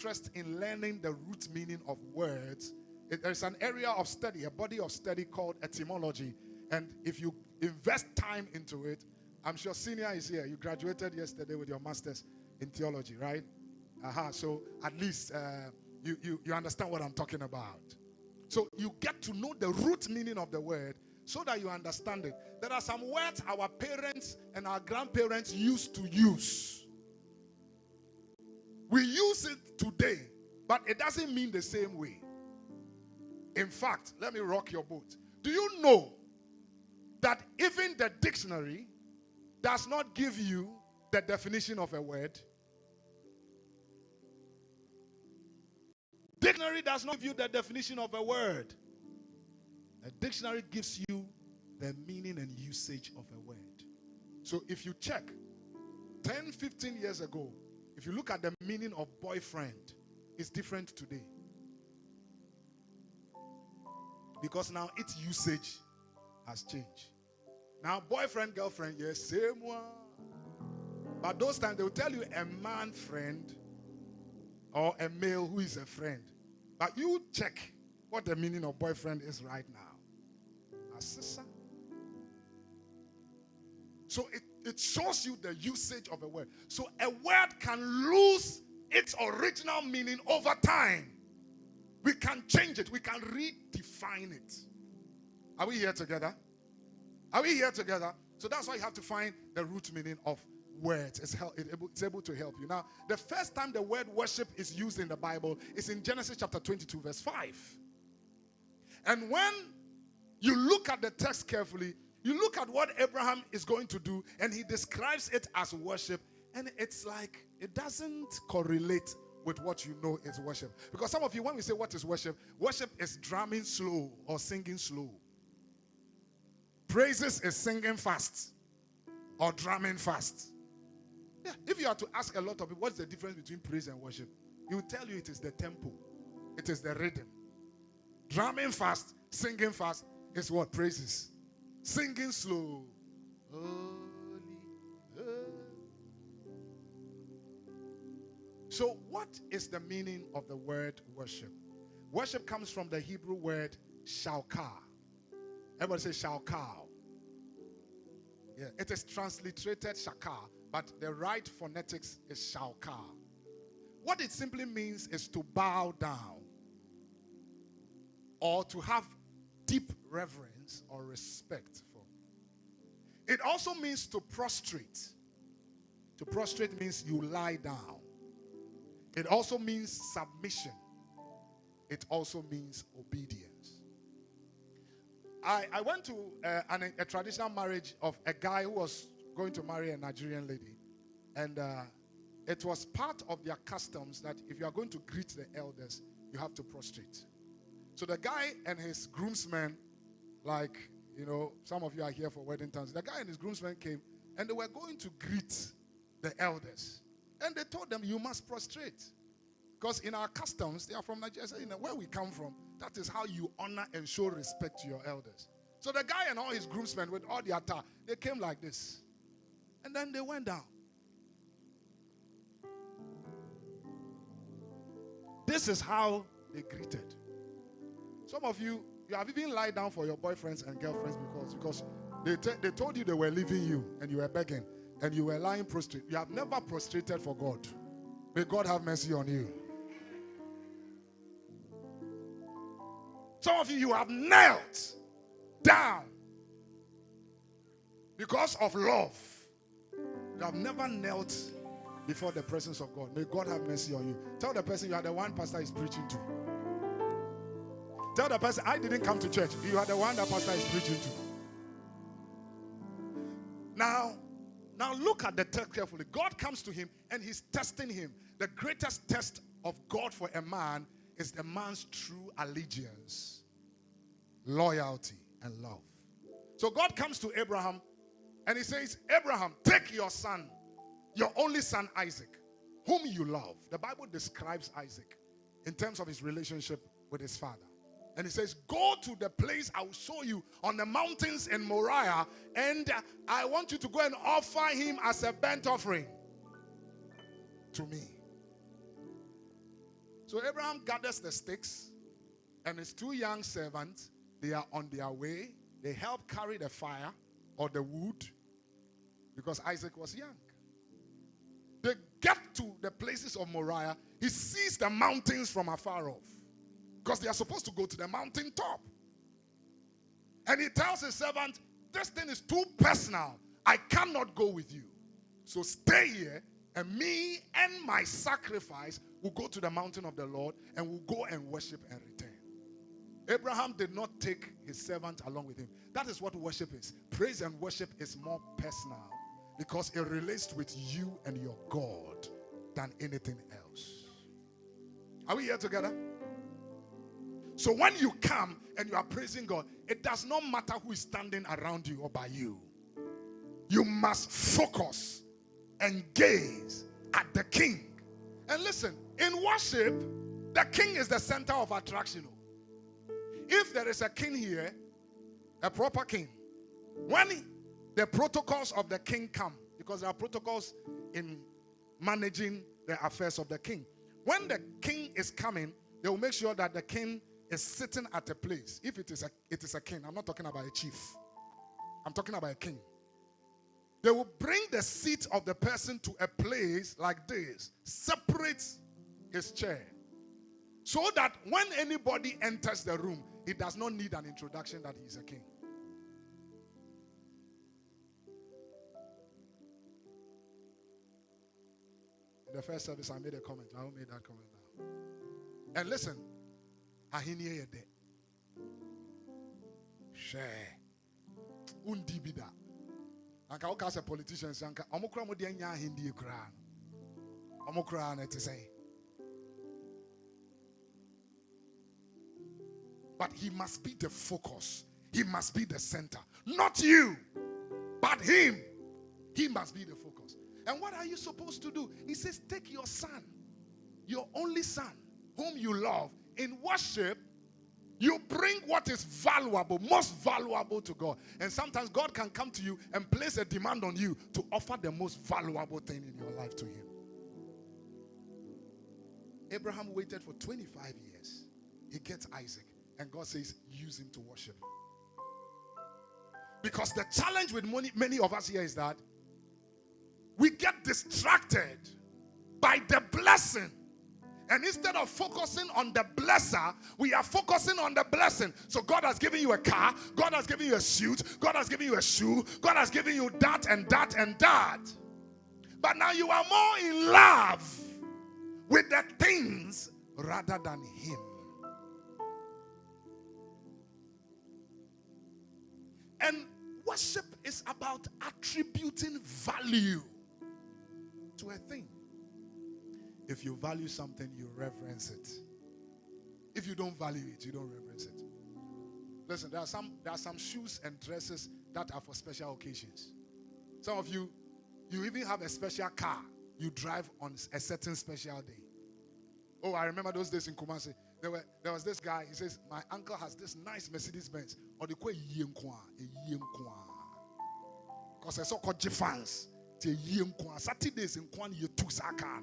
interest in learning the root meaning of words, there's an area of study, a body of study called etymology. And if you invest time into it, I'm sure Senior is here. You graduated yesterday with your master's in theology, right? So at least you understand what I'm talking about. So you get to know the root meaning of the word so that you understand it. There are some words our parents and our grandparents used to use. We use it today, but it doesn't mean the same way. In fact, let me rock your boat. Do you know that even the dictionary does not give you the definition of a word? Dictionary does not give you the definition of a word. A dictionary gives you the meaning and usage of a word. So if you check 10, 15 years ago, if you look at the meaning of boyfriend, it's different today. Because now its usage has changed. Now boyfriend, girlfriend, yes, same one. But those times they will tell you a man friend or a male who is a friend. But you check what the meaning of boyfriend is right now. A sister. So it shows you the usage of a word. So a word can lose its original meaning over time. We can change it. We can redefine it. Are we here together? Are we here together? So that's why you have to find the root meaning of words. It's able to help you. Now, the first time the word worship is used in the Bible is in Genesis chapter 22, verse 5. And when you look at the text carefully, you look at what Abraham is going to do, and he describes it as worship, and it's like it doesn't correlate with what you know is worship. Because some of you, when we say what is worship, worship is drumming slow or singing slow. Praises is singing fast or drumming fast. Yeah, if you are to ask a lot of people what's the difference between praise and worship, he will tell you it is the tempo, it is the rhythm. Drumming fast, singing fast is what? Praises. Singing slow. Holy, holy. So what is the meaning of the word worship? Worship comes from the Hebrew word shalkah. Everybody say shalkah. Yeah, it is transliterated shakah, but the right phonetics is shalkah. What it simply means is to bow down or to have deep reverence or respect for. It also means to prostrate. To prostrate means you lie down. It also means submission. It also means obedience. I went to a traditional marriage of a guy who was going to marry a Nigerian lady. And it was part of their customs that if you are going to greet the elders, you have to prostrate. So the guy and his groomsmen, like, you know, some of you are here for wedding times. The guy and his groomsmen came, and they were going to greet the elders. And they told them, you must prostrate. Because in our customs, they are from Nigeria, so, you know, where we come from, that is how you honor and show respect to your elders. So the guy and all his groomsmen with all the attire, they came like this. And then they went down. This is how they greeted. Some of you have even lied down for your boyfriends and girlfriends because they told you they were leaving you and you were begging and you were lying prostrate. You have never prostrated for God. May God have mercy on you. Some of you have knelt down because of love. You have never knelt before the presence of God. May God have mercy on you. Tell the person you are the one pastor is preaching to. Tell the person, I didn't come to church. You are the one that pastor is preaching to. Now look at the text carefully. God comes to him and he's testing him. The greatest test of God for a man is the man's true allegiance, loyalty, and love. So God comes to Abraham and he says, Abraham, take your son, your only son Isaac, whom you love. The Bible describes Isaac in terms of his relationship with his father. And he says, go to the place I will show you on the mountains in Moriah, and I want you to go and offer him as a burnt offering to me. So Abraham gathers the sticks, and his two young servants, they are on their way. They help carry the fire or the wood because Isaac was young. They get to the places of Moriah. He sees the mountains from afar off because they are supposed to go to the mountain top. And he tells his servant, this thing is too personal. I cannot go with you. So stay here, and me and my sacrifice will go to the mountain of the Lord, and we'll go and worship and return. Abraham did not take his servant along with him. That is what worship is. Praise and worship is more personal because it relates with you and your God than anything else. Are we here together? So when you come and you are praising God, it does not matter who is standing around you or by you. You must focus and gaze at the King. And listen, in worship, the King is the center of attraction. If there is a king here, a proper king, when the protocols of the king come, because there are protocols in managing the affairs of the king. When the king is coming, they will make sure that the king is sitting at a place. If it is a king, I'm not talking about a chief. I'm talking about a king. They will bring the seat of the person to a place like this, separate his chair, so that when anybody enters the room, he does not need an introduction that he is a king. In the first service, I made a comment. I will make that comment now. And listen, ahiniye yede. Share. Undi bida. Anka oka se politicians anka omukura mo de anya ahindi kura. Omukura na te say. But he must be the focus. He must be the center. Not you, but him. He must be the focus. And what are you supposed to do? He says, take your son, your only son, whom you love. In worship, you bring what is valuable, most valuable to God. And sometimes God can come to you and place a demand on you to offer the most valuable thing in your life to him. Abraham waited for 25 years. He gets Isaac. And God says, use him to worship. Because the challenge with many of us here is that we get distracted by the blessing. And instead of focusing on the blesser, we are focusing on the blessing. So God has given you a car. God has given you a suit. God has given you a shoe. God has given you that and that and that. But now you are more in love with the things rather than him. And worship is about attributing value to a thing. If you value something, you reverence it. If you don't value it, you don't reverence it. Listen, there are some shoes and dresses that are for special occasions. Some of you even have a special car you drive on a certain special day. Oh, I remember those days in Kumasi. There was this guy, he says, my uncle has this nice Mercedes Benz. Or the kwe yenkwa. Because I saw called fans. Saturdays in Kwan you took Sakan.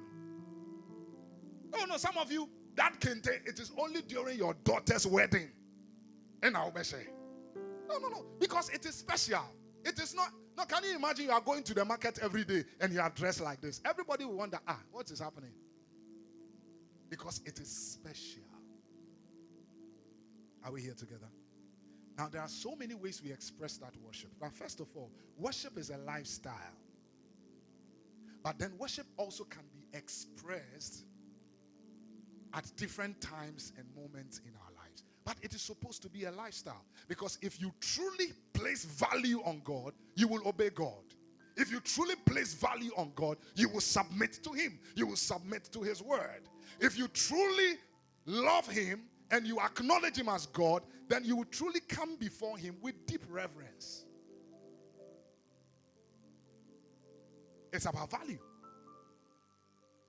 No, some of you, that kente, it is only during your daughter's wedding. And I'll be saying. No. Because it is special. It is not. No, can you imagine you are going to the market every day and you are dressed like this? Everybody will wonder, what is happening? Because it is special. Are we here together? Now, there are so many ways we express that worship. But first of all, worship is a lifestyle. But then worship also can be expressed at different times and moments in our lives. But it is supposed to be a lifestyle. Because if you truly place value on God, you will obey God. If you truly place value on God, you will submit to him. You will submit to his word. If you truly love him, and you acknowledge him as God, then you will truly come before him with deep reverence. It's about value.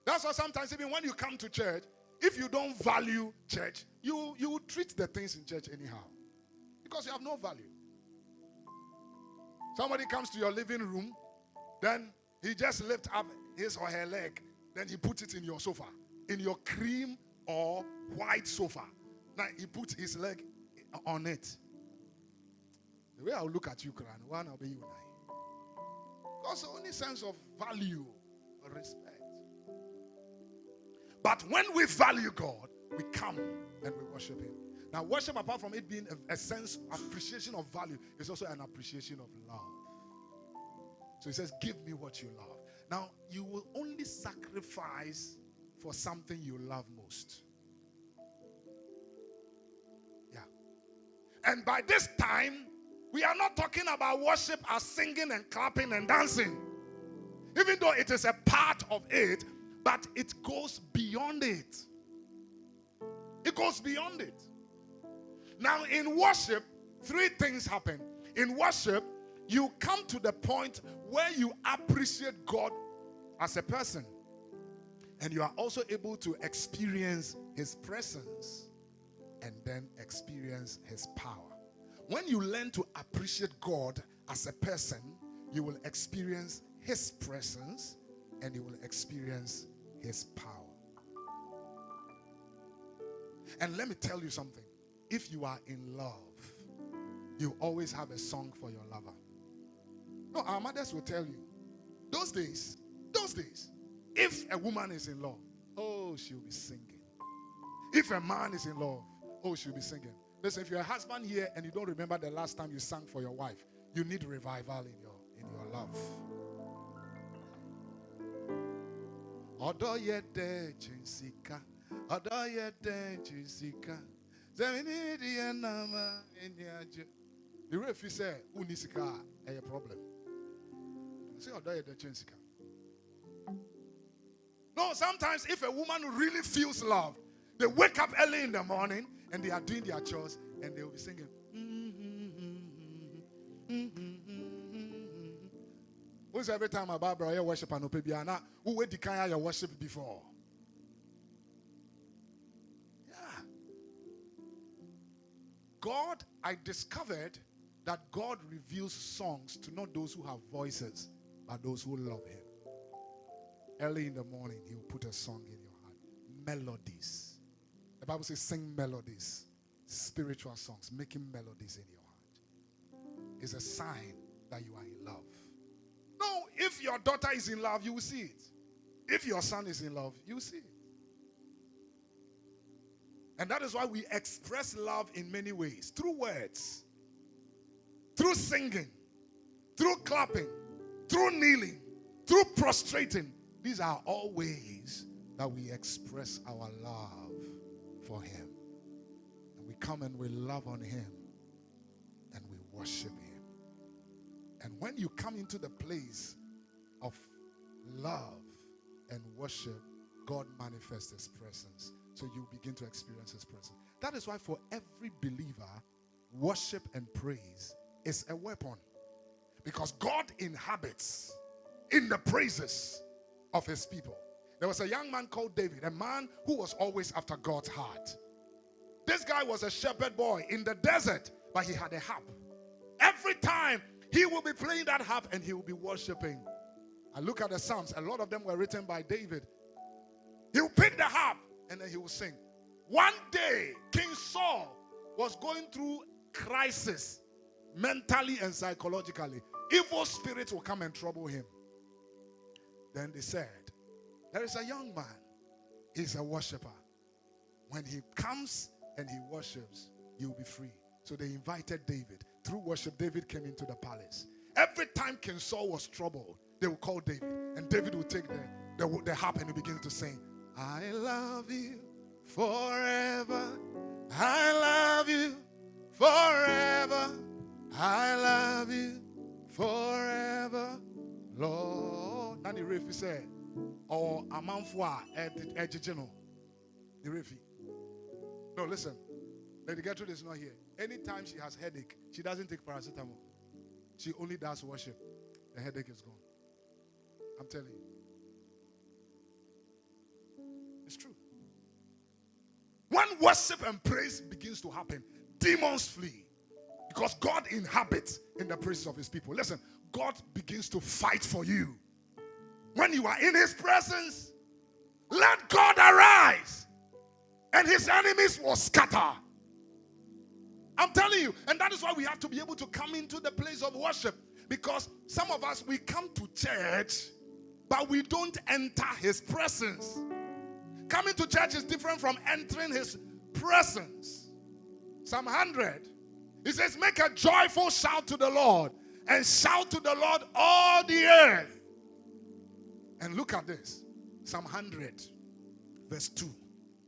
That's why sometimes even when you come to church, if you don't value church, you will treat the things in church anyhow. Because you have no value. Somebody comes to your living room, then he just lifts up his or her leg, then he puts it in your sofa, in your cream or white sofa. Now he puts his leg on it. The way I'll look at you, Kran, one will be you now. Because the only sense of value or respect. But when we value God, we come and we worship him. Now, worship, apart from it being a sense of appreciation of value, is also an appreciation of love. So he says, give me what you love. Now, you will only sacrifice for something you love most. Yeah. And by this time, we are not talking about worship as singing and clapping and dancing. Even though it is a part of it, but it goes beyond it. It goes beyond it. Now, in worship, three things happen. In worship, you come to the point where you appreciate God as a person. And you are also able to experience his presence and then experience his power. When you learn to appreciate God as a person, you will experience his presence and you will experience his power. And let me tell you something. If you are in love, you always have a song for your lover. No, our mothers will tell you, those days, if a woman is in love, oh, she'll be singing. If a man is in love, oh, she'll be singing. Listen, if you're a husband here and you don't remember the last time you sang for your wife, you need revival in your love. Odoyede chinsika, odoyede chinsika. The ref say, unisika, a problem. Say, odoyede chinsika. No, sometimes if a woman really feels love, they wake up early in the morning and they are doing their chores and they will be singing. Who's every time about brother worship and opebiana? Who would declare your worship before? Yeah. God, I discovered that God reveals songs to not those who have voices, but those who love him. Early in the morning, he will put a song in your heart. Melodies. The Bible says sing melodies. Spiritual songs. Making melodies in your heart is a sign that you are in love. No, if your daughter is in love, you will see it. If your son is in love, you will see it. And that is why we express love in many ways. Through words. Through singing. Through clapping. Through kneeling. Through prostrating. These are all ways that we express our love for him. And we come and we love on him. And we worship him. And when you come into the place of love and worship, God manifests his presence. So you begin to experience his presence. That is why for every believer, worship and praise is a weapon. Because God inhabits in the praises of his people. There was a young man called David, a man who was always after God's heart. This guy was a shepherd boy in the desert, but he had a harp. Every time he will be playing that harp and he will be worshiping. I look at the Psalms, a lot of them were written by David. He will pick the harp and then he will sing. One day, King Saul was going through crisis, mentally and psychologically. Evil spirits will come and trouble him. Then they said, there is a young man. He's a worshiper. When he comes and he worships, you'll be free. So they invited David. Through worship, David came into the palace. Every time King Saul was troubled, they would call David. And David would take the harp and he begin to sing. I love you forever. I love you forever. I love you forever, Lord. Now the referee said, or a man for Ejijeno. The referee. No, listen. Lady Gertrude is not here. Anytime she has headache, she doesn't take paracetamol. She only does worship. The headache is gone. I'm telling you. It's true. When worship and praise begins to happen, demons flee. Because God inhabits in the praises of his people. Listen, God begins to fight for you. When you are in his presence, let God arise. and his enemies will scatter. I'm telling you. And that is why we have to be able to come into the place of worship. Because some of us, we come to church, but we don't enter his presence. Coming to church is different from entering his presence. Psalm 100. It says, make a joyful shout to the Lord, and shout to the Lord all the earth. And look at this. Psalm 100, verse 2.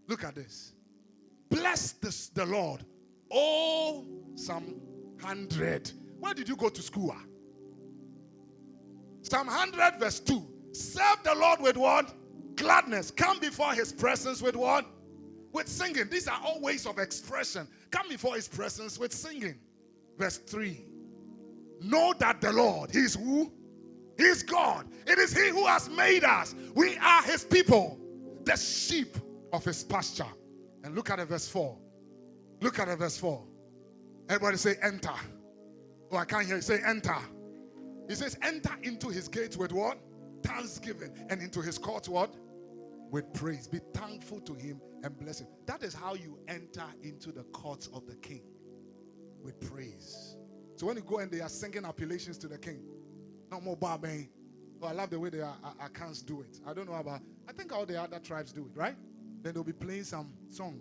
Look at this. Bless the Lord. Oh, Psalm 100. Where did you go to school? Psalm 100, verse 2. Serve the Lord with what? Gladness. Come before his presence with what? With singing. These are all ways of expression. Come before his presence with singing. Verse 3. Know that the Lord, he is who? He is God. It is he who has made us. We are his people, the sheep of his pasture. And look at verse 4. Look at verse 4. Everybody say enter. Oh, I can't hear you. Say enter. He says enter into his gates with what? Thanksgiving. And into his courts what? With praise. Be thankful to him and bless him. That is how you enter into the courts of the king. With praise. So when you go and they are singing appellations to the king. No more barbing. Oh, I love the way the Akans do it. I don't know about, I think all the other tribes do it, right? Then they'll be playing some song.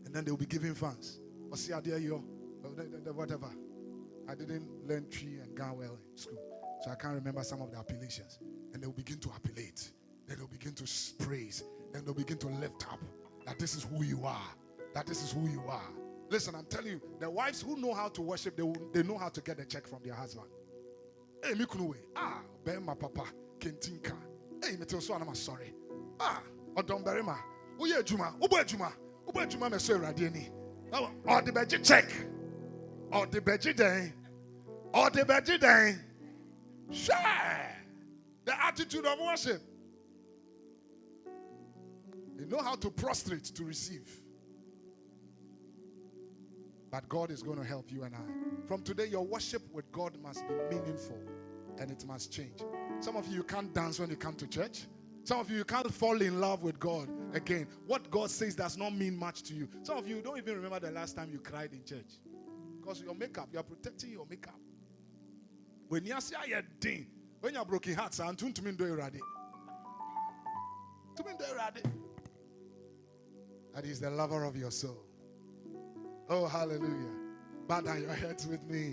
And then they'll be giving fans. Or see, I dare you, whatever. I didn't learn tree and gun well in school. So I can't remember some of the appellations. And they'll begin to appellate. Then they'll begin to praise. Then they'll begin to lift up. That this is who you are. That this is who you are. Listen, I'm telling you, the wives who know how to worship, they know how to get a check from their husband. Hey, Mikunuwe. Ah, Bema Papa, Kentinka. Hey, Metelso, I'm sorry. Ah, Odom Berima. Uye Juma, Ube Juma. Ube Juma Meso Radieni. Or the Beji check. Or the Beji day. Or the Beji day. Share the attitude of worship. They know how to prostrate to receive. But God is going to help you and I. From today, your worship with God must be meaningful and it must change. Some of you can't dance when you come to church. Some of you can't fall in love with God again. What God says does not mean much to you. Some of you don't even remember the last time you cried in church. Because your makeup, you are protecting your makeup. When you say your ding, when you are broken hearts, and to me do ready. To me do ready. That is the lover of your soul. Oh, hallelujah. Bow down your heads with me.